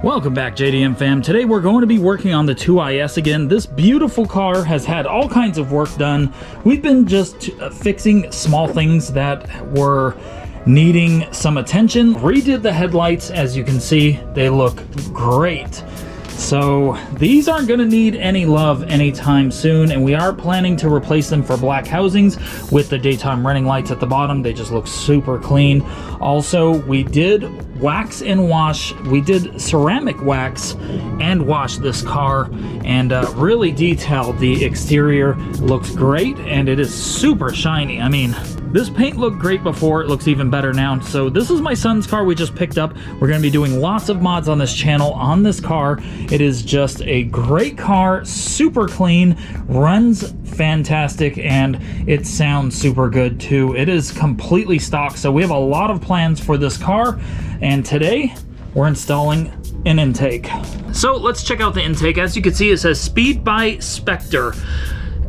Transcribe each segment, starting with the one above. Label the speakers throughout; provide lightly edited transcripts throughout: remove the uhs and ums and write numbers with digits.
Speaker 1: Welcome back, JDM fam. Today we're going to be working on the 2IS again. This beautiful car has had all kinds of work done. We've been just fixing small things that were needing some attention. Redid the headlights, as you can see, they look great. So these aren't going to need any love anytime soon, and we are planning to replace them for black housings with the daytime running lights at the bottom. They just look super clean. Also, we did wax and wash. We did ceramic wax and wash this car and really detailed the exterior. It looks great and it is super shiny. I mean, this paint looked great before, it looks even better now. So this is my son's car we just picked up. We're gonna be doing lots of mods on this channel on this car. It is just a great car, super clean, runs fantastic, and it sounds super good too. It is completely stock, so we have a lot of plans for this car, and today we're installing an intake. So let's check out the intake. As you can see, it says Speed by Spectre.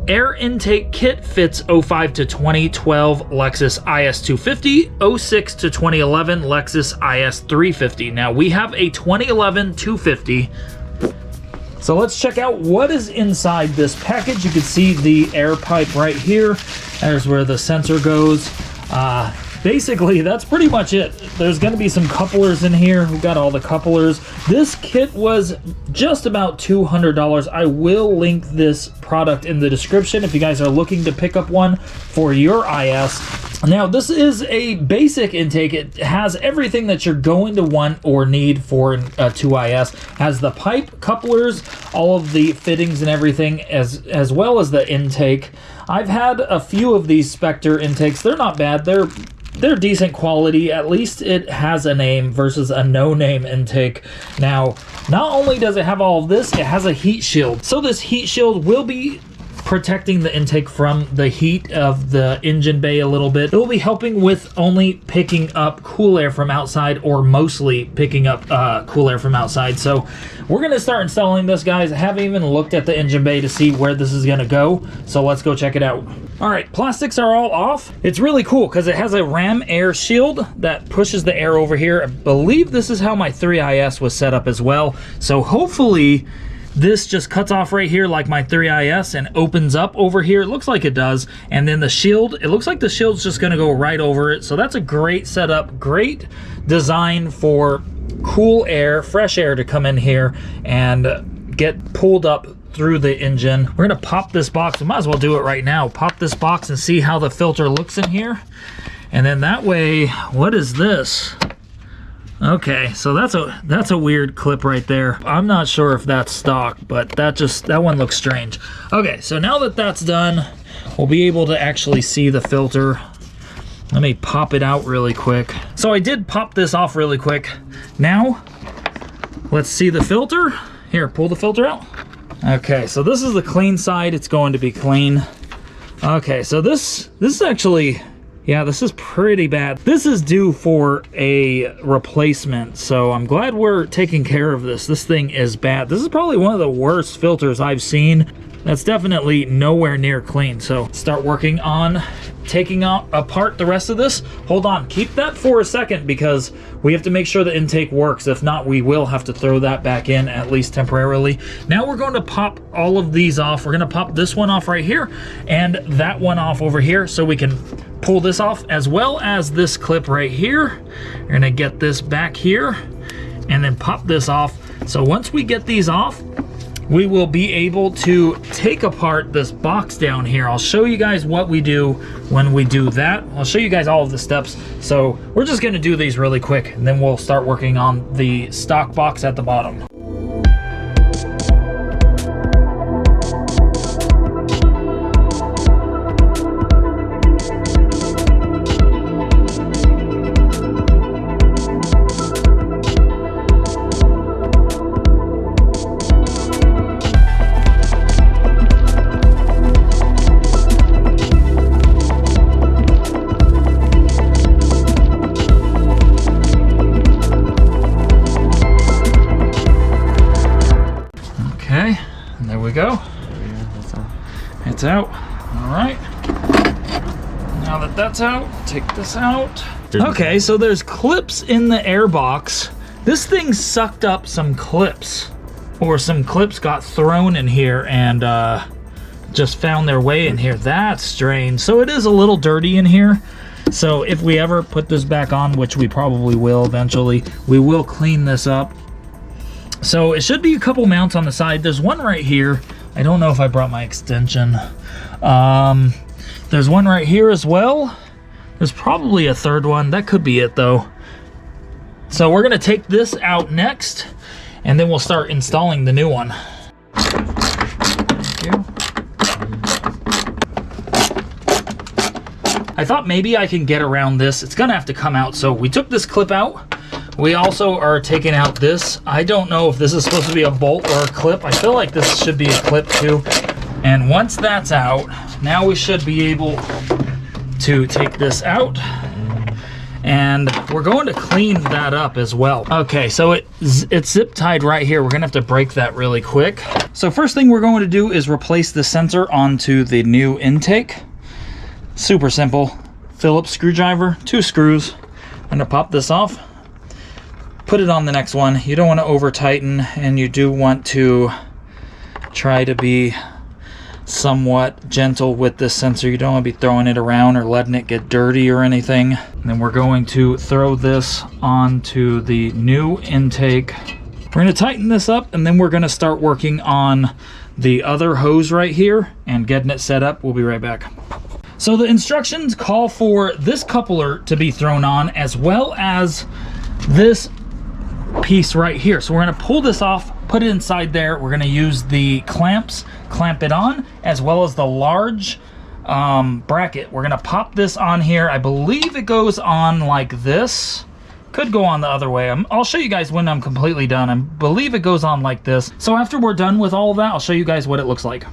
Speaker 1: Air intake kit fits 05 to 2012 Lexus IS250, 06 to 2011 Lexus IS350. Now we have a 2011 250. So let's check out what is inside this package. You can see the air pipe right here. There's where the sensor goes. Basically, that's pretty much it. There's going to be some couplers in here. We've got all the couplers. This kit was just about $200. I will link this product in the description if you guys are looking to pick up one for your IS. Now, this is a basic intake. It has everything that you're going to want or need for a 2IS. Has the pipe, couplers, all of the fittings and everything, as well as the intake. I've had a few of these Spectre intakes. They're not bad. They're decent quality. At least it has a name versus a no-name intake. Now, not only does it have all of this, it has a heat shield. So this heat shield will be protecting the intake from the heat of the engine bay a little bit. It will be helping with only picking up cool air from outside, or mostly picking up cool air from outside. So we're going to start installing this, guys. I haven't even looked at the engine bay to see where this is going to go. So let's go check it out. All right, plastics are all off. It's really cool because it has a ram air shield that pushes the air over here. I believe this is how my 3IS was set up as well. So hopefully this just cuts off right here like my 3IS and opens up over here. It looks like it does. And then the shield, it looks like the shield's just gonna go right over it. So that's a great setup, great design for cool air, fresh air to come in here and get pulled up through the engine. We're gonna pop this box. We might as well do it right now. Pop this box and see how the filter looks in here. And then that way, what is this? Okay, so that's a weird clip right there. I'm not sure if that's stock, but that one looks strange. Okay, so now that that's done, we'll be able to actually see the filter. Let me pop it out really quick. So I did pop this off really quick. Now, let's see the filter. Here, pull the filter out. Okay, so this is the clean side. It's going to be clean. Okay, so this is actually, yeah, this is pretty bad. This is due for a replacement, so I'm glad we're taking care of this. This thing is bad. This is probably one of the worst filters I've seen. That's definitely nowhere near clean. So start working on taking apart the rest of this. Hold on, keep that for a second because we have to make sure the intake works. If not, we will have to throw that back in, at least temporarily. Now we're going to pop all of these off. We're going to pop this one off right here and that one off over here so we can pull this off, as well as this clip right here. You're going to get this back here and then pop this off. So once we get these off, we will be able to take apart this box down here. I'll show you guys what we do when we do that. I'll show you guys all of the steps. So we're just gonna do these really quick and then we'll start working on the stock box at the bottom. Go. It's out. All right. Now that that's out, take this out. Okay, so there's clips in the air box This thing sucked up some clips, or some clips got thrown in here and just found their way in here. That's strange. So it is a little dirty in here. So if we ever put this back on, which we probably will eventually, we will clean this up. So it should be a couple mounts on the side. There's one right here. I don't know if I brought my extension. There's one right here as well. There's probably a third one. That could be it though. So we're gonna take this out next, and then we'll start installing the new one. Thank you. I thought maybe I can get around this. It's gonna have to come out. So we took this clip out. We also are taking out this. I don't know if this is supposed to be a bolt or a clip. I feel like this should be a clip too. And once that's out, now we should be able to take this out. And we're going to clean that up as well. Okay, so it's zip tied right here. We're gonna have to break that really quick. So first thing we're going to do is replace the sensor onto the new intake. Super simple. Phillips screwdriver, 2 screws. I'm gonna pop this off, put it on the next one. You don't want to over tighten, and you do want to try to be somewhat gentle with this sensor. You don't want to be throwing it around or letting it get dirty or anything. And then we're going to throw this onto the new intake. We're going to tighten this up, and then we're going to start working on the other hose right here and getting it set up. We'll be right back. So the instructions call for this coupler to be thrown on, as well as this piece right here. So we're going to pull this off, put it inside there. We're going to use the clamps, clamp it on, as well as the large bracket. We're going to pop this on here. I believe it goes on like this. Could go on the other way. I'll show you guys when I'm completely done. I believe it goes on like this. So after we're done with all of that, I'll show you guys what it looks like.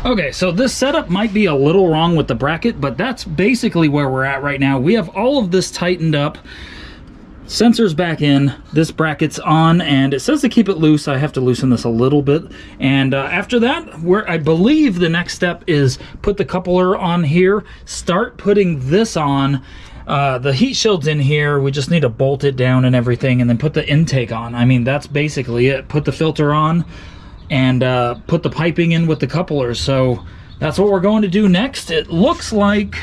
Speaker 1: Okay, so this setup might be a little wrong with the bracket, but that's basically where we're at right now. We have all of this tightened up. Sensor's back in, this bracket's on, and it says to keep it loose. I have to loosen this a little bit. And after that, I believe the next step is put the coupler on here, start putting this on. The heat shield's in here. We just need to bolt it down and everything, and then put the intake on. I mean, that's basically it. Put the filter on and put the piping in with the couplers. So that's what we're going to do next. It looks like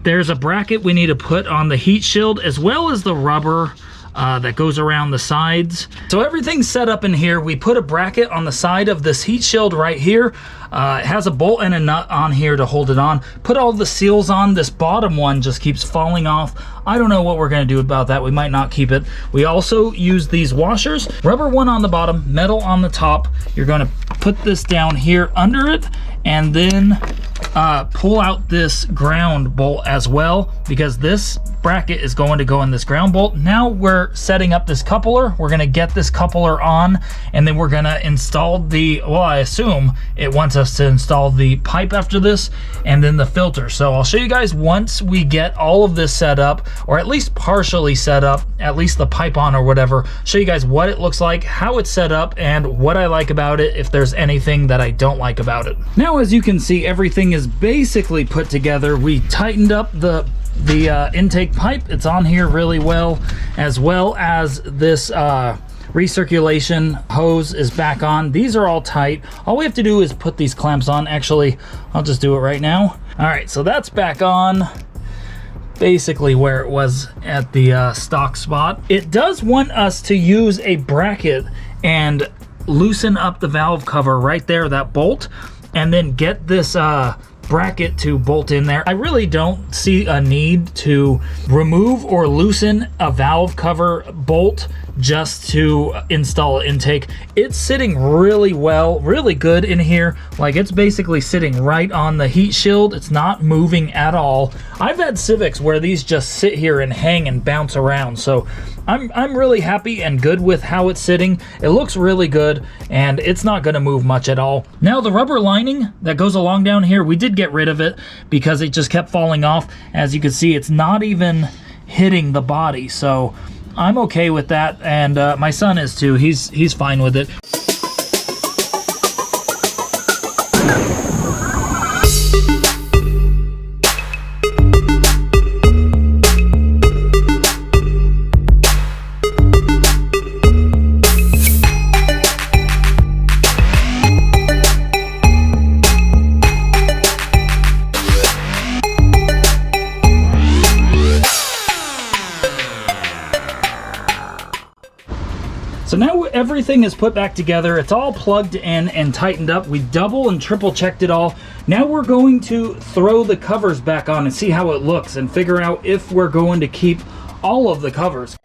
Speaker 1: there's a bracket we need to put on the heat shield, as well as the rubber that goes around the sides. So everything's set up in here. We put a bracket on the side of this heat shield right here. It has a bolt and a nut on here to hold it on. Put all the seals on. This bottom one just keeps falling off. I don't know what we're gonna do about that. We might not keep it. We also use these washers. Rubber one on the bottom, metal on the top. You're gonna put this down here under it, and then pull out this ground bolt as well, because this bracket is going to go in this ground bolt. Now we're setting up this coupler. We're gonna get this coupler on, and then we're gonna install the, well, I assume it wants us to install the pipe after this, and then the filter. So I'll show you guys once we get all of this set up, or at least partially set up, at least the pipe on or whatever. Show you guys what it looks like, how it's set up, and what I like about it, if there's anything that I don't like about it. Now, as you can see, everything is basically put together. We tightened up the intake pipe. It's on here really well, as this recirculation hose is back on. These are all tight. All we have to do is put these clamps on. Actually, I'll just do it right now. All right, so that's back on, basically where it was at the stock spot. It does want us to use a bracket and loosen up the valve cover right there, that bolt, and then get this bracket to bolt in there. I really don't see a need to remove or loosen a valve cover bolt just to install an intake. It's sitting really well, really good in here. Like, it's basically sitting right on the heat shield. It's not moving at all. I've had Civics where these just sit here and hang and bounce around. So I'm really happy and good with how it's sitting. It looks really good, and it's not gonna move much at all. Now, the rubber lining that goes along down here, we did get rid of it because it just kept falling off. As you can see, it's not even hitting the body. So I'm okay with that, and my son is too. He's fine with it. So now everything is put back together. It's all plugged in and tightened up. We double and triple checked it all. Now we're going to throw the covers back on and see how it looks and figure out if we're going to keep all of the covers.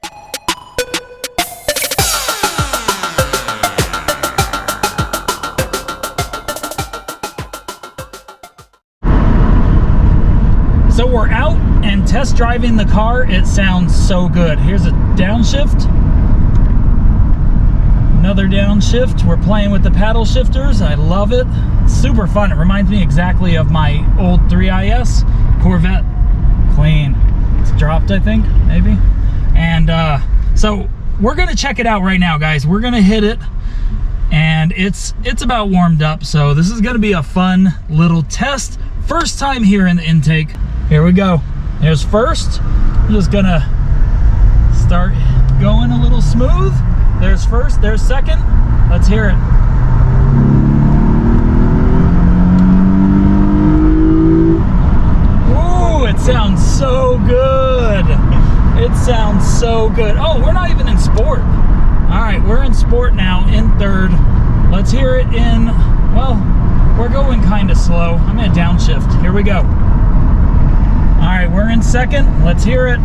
Speaker 1: So we're out and test driving the car. It sounds so good. Here's a downshift. Another downshift. We're playing with the paddle shifters. I love it. It's super fun. It reminds me exactly of my old 3IS Corvette. Clean. It's dropped, I think, maybe. And so we're gonna check it out right now, guys. We're gonna hit it, and it's about warmed up. So this is gonna be a fun little test. First time here in the intake. Here we go. There's first. I'm just gonna start going a little smooth. There's first, there's second. Let's hear it. Ooh, it sounds so good. It sounds so good. Oh, we're not even in sport. All right, we're in sport now, in third. Let's hear it in, well, we're going kind of slow. I'm in a downshift. Here we go. All right, we're in second. Let's hear it.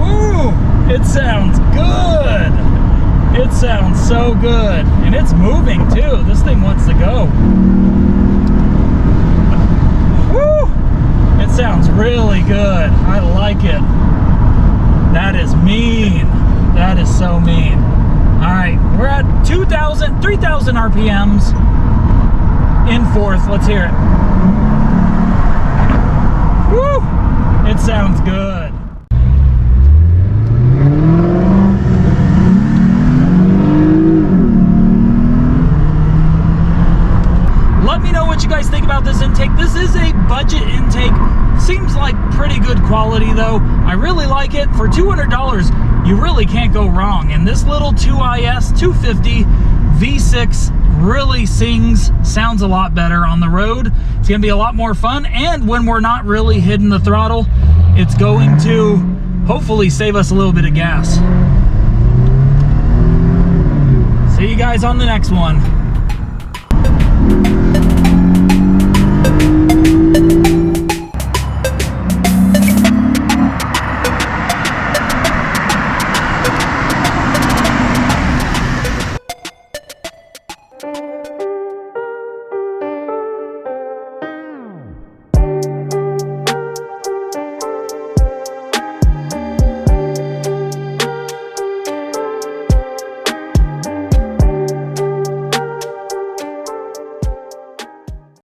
Speaker 1: Ooh, it sounds good. It sounds so good. And it's moving too. This thing wants to go. Woo! It sounds really good. I like it. That is mean. That is so mean. All right, we're at 3,000 RPMs in fourth. Let's hear it. Woo! It sounds good. Let me know what you guys think about this intake. This is a budget intake. Seems like pretty good quality though. I really like it. For $200, you really can't go wrong. And this little 2IS250 V6 really sounds a lot better on the road. It's gonna be a lot more fun. And when we're not really hitting the throttle, it's going to hopefully save us a little bit of gas. See you guys on the next one.